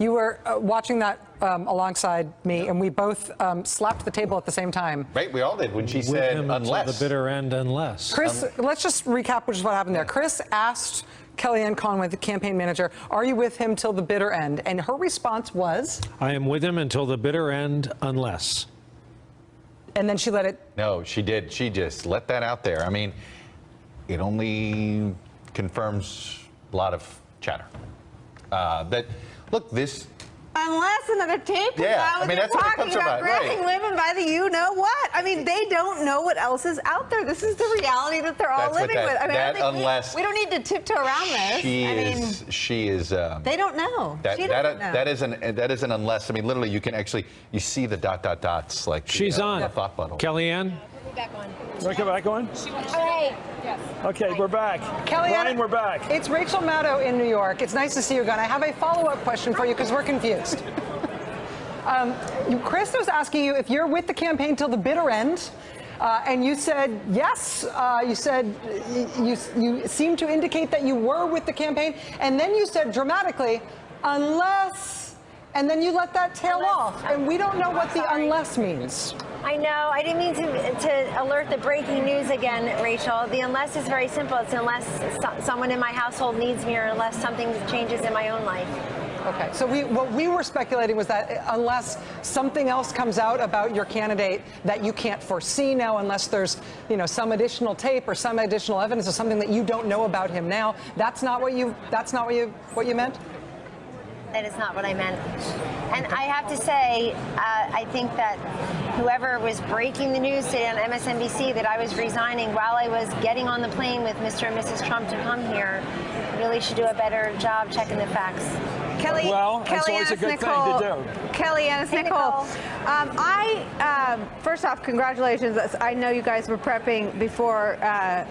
You were watching that alongside me, and we both slapped the table at the same time. Right, we all did when she said unless. The bitter end, unless. Chris, let's just recap which is what happened there. Chris asked Kellyanne Conway, the campaign manager, are you with him till the bitter end? And her response was? I am with him until the bitter end, unless. And then she let it... No, she did. She just let that out there. I mean, it only confirms a lot of chatter. That, look, this... Unless another tape comes out, they're talking about grabbing women by the you-know-what. I mean, they don't know what else is out there. This is the reality that they're all living with. I mean, we don't need to tiptoe around this. She is. They don't know. That is an unless. I mean, literally, you can actually see the dots like she's on the thought bubble. Kellyanne. Back on. Back on? Hey. Yes. Okay, we're back. Kellyanne, Brian, we're back. It's Rachel Maddow in New York. It's nice to see you again. I have a follow-up question for you because we're confused. Chris was asking you if you're with the campaign till the bitter end, and you said yes. You said you seemed to indicate that you were with the campaign, and then you said dramatically, unless, and then you let that tail off, and we don't know what the unless means. I know. I didn't mean to alert the breaking news again, Rachel. The unless is very simple. It's unless someone in my household needs me or unless something changes in my own life. Okay. So what we were speculating was that unless something else comes out about your candidate that you can't foresee now, unless there's, some additional tape or some additional evidence or something that you don't know about him now, that's not what you meant? That is not what I meant. And I have to say, I think that whoever was breaking the news today on MSNBC that I was resigning while I was getting on the plane with Mr. and Mrs. Trump to come here really should do a better job checking the facts. That's always a good thing to do. Kellyanne, it's Nicole. First off, congratulations. I know you guys were prepping before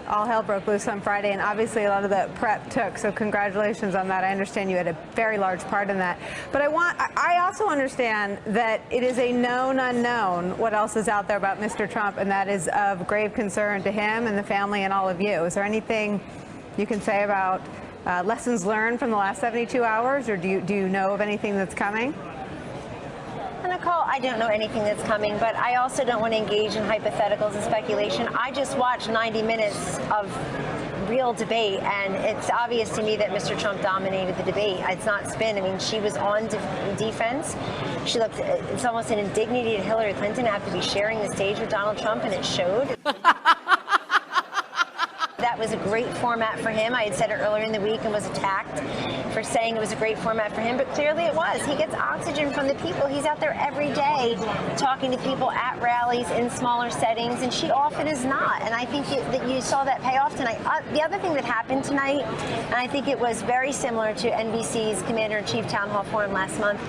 all hell broke loose on Friday, and obviously a lot of the prep took, so congratulations on that. I understand you had a very large part in that. But I also understand that it is a known unknown what else is out there about Mr. Trump, and that is of grave concern to him and the family and all of you. Is there anything you can say about lessons learned from the last 72 hours, or do you know of anything that's coming? Nicole, I don't know anything that's coming, but I also don't want to engage in hypotheticals and speculation. I just watched 90 minutes of real debate, and it's obvious to me that Mr. Trump dominated the debate. It's not spin. I mean, she was on defense. She looked, it's almost an indignity to Hillary Clinton to have to be sharing the stage with Donald Trump, and it showed. That was a great format for him. I had said it earlier in the week and was attacked for saying it was a great format for him, but clearly it was. He gets oxygen from the people. He's out there every day talking to people at rallies in smaller settings, and she often is not. And I think that you saw that pay off tonight. The other thing that happened tonight, and I think it was very similar to NBC's Commander-in-Chief Town Hall Forum last month,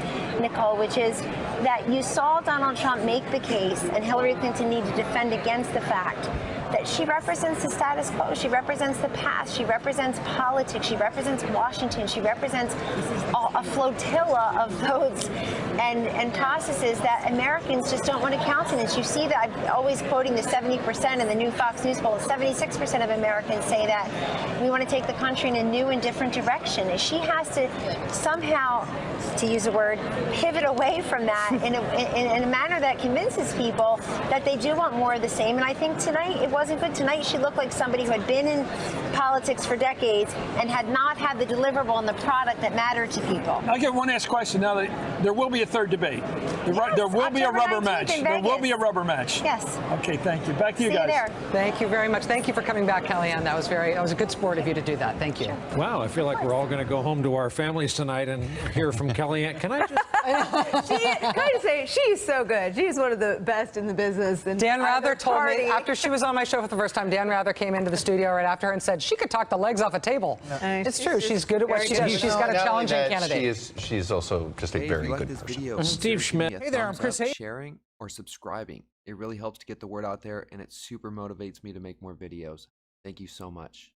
Nicole, which is that you saw Donald Trump make the case, and Hillary Clinton need to defend against the fact that she represents the status quo. She represents the past. She represents politics. She represents Washington. She represents a flotilla of votes and processes that Americans just don't want to countenance. You see that I'm always quoting the 70% in the new Fox News poll. 76% of Americans say that we want to take the country in a new and different direction. And she has to somehow, to use a word, pivot away from that in a manner that convinces people that they do want more of the same. And I think tonight it wasn't good. Tonight she looked like somebody who had been in politics for decades and had not had the deliverable and the product that mattered to people. I get one last question now. That there will be a third debate. There will be a rubber match. There will be a rubber match. Yes. Okay, thank you. Back to you guys. guys. Thank you very much. Thank you for coming back, Kellyanne. That was a good sport of you to do that. Thank you. Wow, I feel like we're all going to go home to our families tonight and hear from Kellyanne. Can I just... Can I just say, she's so good. She's one of the best in the business. And Dan Rather told me, after she was on my show for the first time, Dan Rather came into the studio right after her and said she could talk the legs off a table. It's true. She's good at what she does. She's got a challenging candidate. She's also just a very good person. Steve Schmidt. Hey there, I'm Chris Hayes. Sharing or subscribing. It really helps to get the word out there, and it super motivates me to make more videos. Thank you so much.